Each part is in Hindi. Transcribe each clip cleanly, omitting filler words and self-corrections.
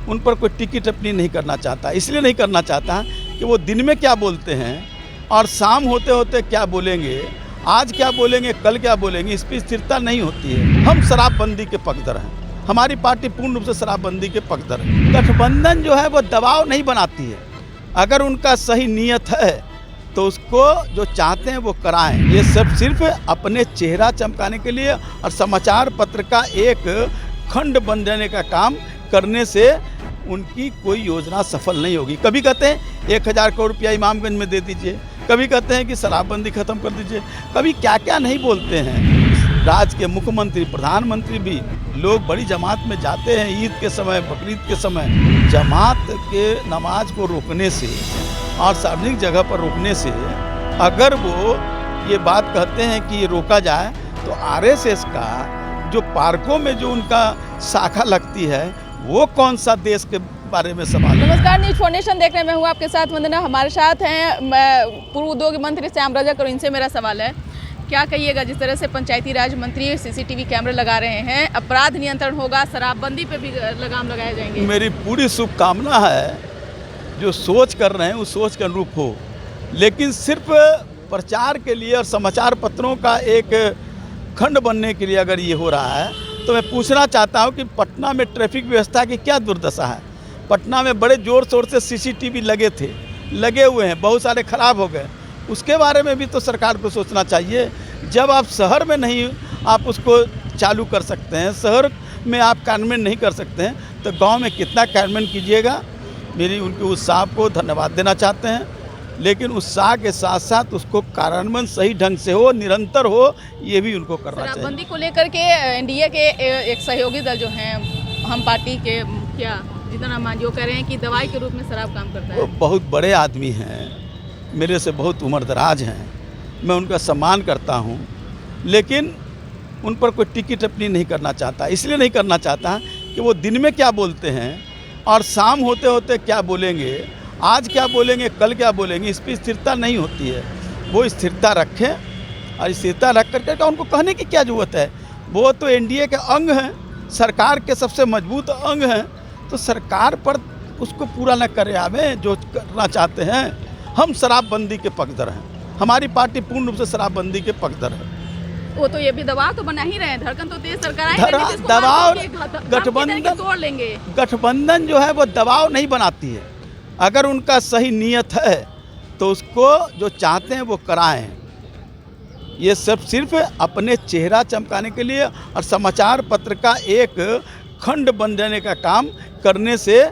उन पर कोई टिक्की टिप्पणी नहीं करना चाहता। इसलिए नहीं करना चाहता कि वो दिन में क्या बोलते हैं और शाम होते होते क्या बोलेंगे, आज क्या बोलेंगे, कल क्या बोलेंगे, इस पर स्थिरता नहीं होती है। हम शराबबंदी के पक्षधर हैं, हमारी पार्टी पूर्ण रूप से शराबबंदी के पक्षधर है। गठबंधन जो है वो दबाव नहीं बनाती है। अगर उनका सही नीयत है तो उसको जो चाहते हैं वो कराएं। ये सब सिर्फ अपने चेहरा चमकाने के लिए और समाचार पत्र का एक खंड बन जाने का काम करने से उनकी कोई योजना सफल नहीं होगी। कभी कहते हैं 1000 करोड़ रुपया इमामगंज में दे दीजिए, कभी कहते हैं कि शराबबंदी खत्म कर दीजिए, कभी क्या क्या नहीं बोलते हैं। राज्य के मुख्यमंत्री, प्रधानमंत्री भी लोग बड़ी जमात में जाते हैं ईद के समय, बकरीद के समय। जमात के नमाज को रोकने से और सार्वजनिक जगह पर रोकने से अगर वो ये बात कहते हैं कि ये रोका जाए तो आरएसएस का जो पार्कों में जो उनका शाखा लगती है वो कौन सा देश के बारे में सवाल है। नमस्कार, न्यूज फाउंडेशन देखने में हूँ आपके साथ वंदना। हमारे साथ हैं पूर्व उद्योग मंत्री श्याम रजक और इनसे मेरा सवाल है, क्या कहिएगा जिस तरह से पंचायती राज मंत्री सीसीटीवी कैमरे लगा रहे हैं, अपराध नियंत्रण होगा, शराबबंदी पे भी लगाम लगाए जाएंगे? मेरी पूरी शुभकामना है जो सोच कर रहे हैं उस सोच के अनुरूप हो, लेकिन सिर्फ प्रचार के लिए और समाचार पत्रों का एक खंड बनने के लिए अगर ये हो रहा है तो मैं पूछना चाहता हूँ कि पटना में ट्रैफिक व्यवस्था की क्या दुर्दशा है। पटना में बड़े ज़ोर शोर से सीसीटीवी लगे हुए हैं, बहुत सारे खराब हो गए। उसके बारे में भी तो सरकार को सोचना चाहिए। जब आप शहर में नहीं आप उसको चालू कर सकते हैं, शहर में आप कार्यान्वयन नहीं कर सकते हैं, तो गांव में कितना कार्यान्वयन कीजिएगा। मेरी उनके उत्साह को धन्यवाद देना चाहते हैं, लेकिन उत्साह के साथ साथ उसको कार्यान्वयन सही ढंग से हो, निरंतर हो, ये भी उनको करना चाहिए। शराबबंदी को लेकर के एनडीए के एक सहयोगी दल जो हैं, हम पार्टी के क्या जितना मान जो कह रहे हैं कि दवाई के रूप में शराब काम करता है। वो बहुत बड़े आदमी हैं, मेरे से बहुत उम्रदराज हैं, मैं उनका सम्मान करता हूं, लेकिन उन पर कोई टिक्की टिप्पणी नहीं करना चाहता। इसलिए नहीं करना चाहता कि वो दिन में क्या बोलते हैं और शाम होते होते क्या बोलेंगे, आज क्या बोलेंगे, कल क्या बोलेंगे, इस पर स्थिरता नहीं होती है। वो स्थिरता रखें और स्थिरता रख करके उनको कहने की क्या ज़रूरत है। वो तो एनडीए के अंग हैं, सरकार के सबसे मजबूत अंग हैं, तो सरकार पर उसको पूरा न करे आवे जो करना चाहते हैं। हम शराबबंदी के पक्षधर हैं, हमारी पार्टी पूर्ण रूप से शराबबंदी के पक्षधर है। वो तो ये भी दबाव तो बना ही रहे हैं, धड़कन तो तेज सरकार दबाव गठबंधन तोड़ लेंगे। गठबंधन जो है वो दबाव नहीं बनाती है। अगर उनका सही नीयत है तो उसको जो चाहते हैं वो कराएं। ये सब सिर्फ अपने चेहरा चमकाने के लिए और समाचार पत्र का एक खंड बन जाने का काम करने से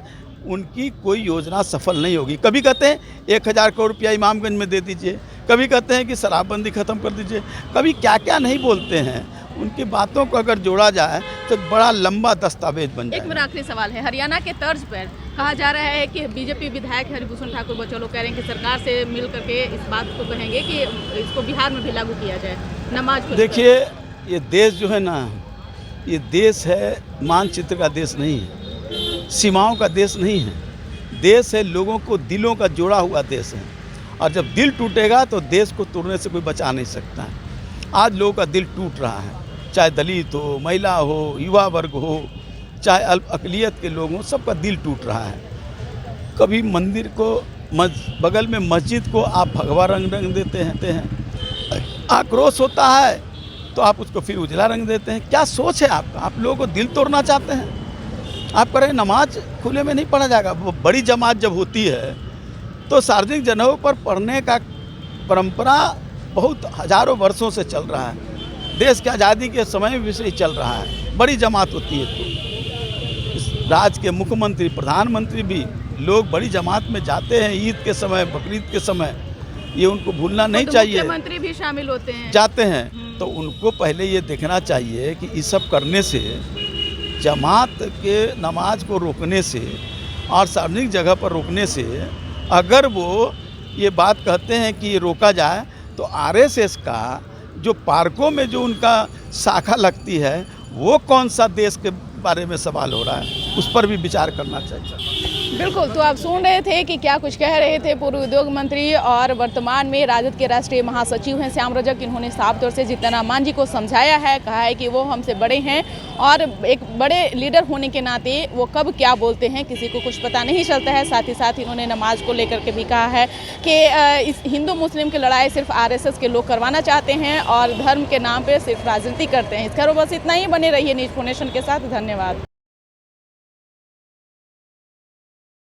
उनकी कोई योजना सफल नहीं होगी। कभी कहते हैं 1000 करोड़ रुपया इमामगंज में दे दीजिए, कभी कहते हैं कि शराबबंदी खत्म कर दीजिए, कभी क्या क्या नहीं बोलते हैं। उनकी बातों को अगर जोड़ा जाए तो बड़ा लंबा दस्तावेज बन जाए। एक मेरा आखिरी सवाल है, हरियाणा के तर्ज पर कहा जा रहा है कि बीजेपी विधायक हरिभूषण ठाकुर बचौलो कह रहे हैं कि सरकार से मिल करके इस बात को कहेंगे कि इसको बिहार में भी लागू किया जाए नमाज को। देखिए, ये देश जो है ना, ये देश है मानचित्र का देश नहीं है, सीमाओं का देश नहीं है। देश है लोगों को दिलों का जोड़ा हुआ देश है, और जब दिल टूटेगा तो देश को तोड़ने से कोई बचा नहीं सकता है। आज लोगों का दिल टूट रहा है, चाहे दलित हो, महिला हो, युवा वर्ग हो, चाहे अल्प अकलियत के लोग हों, सबका दिल टूट रहा है। कभी मंदिर को बगल में मस्जिद को आप भगवा रंग देते हैं, आक्रोश होता है तो आप उसको फिर उजला रंग देते हैं। क्या सोच है आपका? आप लोगों को दिल तोड़ना चाहते हैं। आप कह रहे हैं नमाज खुले में नहीं पढ़ा जाएगा। वो बड़ी जमात जब होती है तो सार्वजनिक जगहों पर पढ़ने का परंपरा बहुत हजारों वर्षों से चल रहा है। देश की आज़ादी के समय में भी से चल रहा है। बड़ी जमात होती है तो इस राज्य के मुख्यमंत्री, प्रधानमंत्री भी लोग बड़ी जमात में जाते हैं ईद के समय, बकरीद के समय। ये उनको भूलना नहीं चाहिए। मुख्यमंत्री भी शामिल होते हैं, जाते हैं, तो उनको पहले ये देखना चाहिए कि ये सब करने से, जमात के नमाज को रोकने से और सार्वजनिक जगह पर रोकने से अगर वो ये बात कहते हैं कि ये रोका जाए तो आरएसएस का जो पार्कों में जो उनका शाखा लगती है वो कौन सा देश के बारे में सवाल हो रहा है, उस पर भी विचार करना चाहिए। बिल्कुल, तो आप सुन रहे थे कि क्या कुछ कह रहे थे पूर्व उद्योग मंत्री और वर्तमान में राजद के राष्ट्रीय महासचिव हैं श्याम रजक। इन्होंने साफ तौर से जीतन राम मांझी को समझाया है, कहा है कि वो हमसे बड़े हैं और एक बड़े लीडर होने के नाते वो कब क्या बोलते हैं किसी को कुछ पता नहीं चलता है। साथ ही साथ इन्होंने नमाज को लेकर के भी कहा है कि इस हिंदू मुस्लिम की लड़ाई सिर्फ RSS के लोग करवाना चाहते हैं और धर्म के नाम पर सिर्फ राजनीति करते हैं। इस खैर बस इतना ही, बने रहिए न्यूज़ नेशन के साथ। धन्यवाद।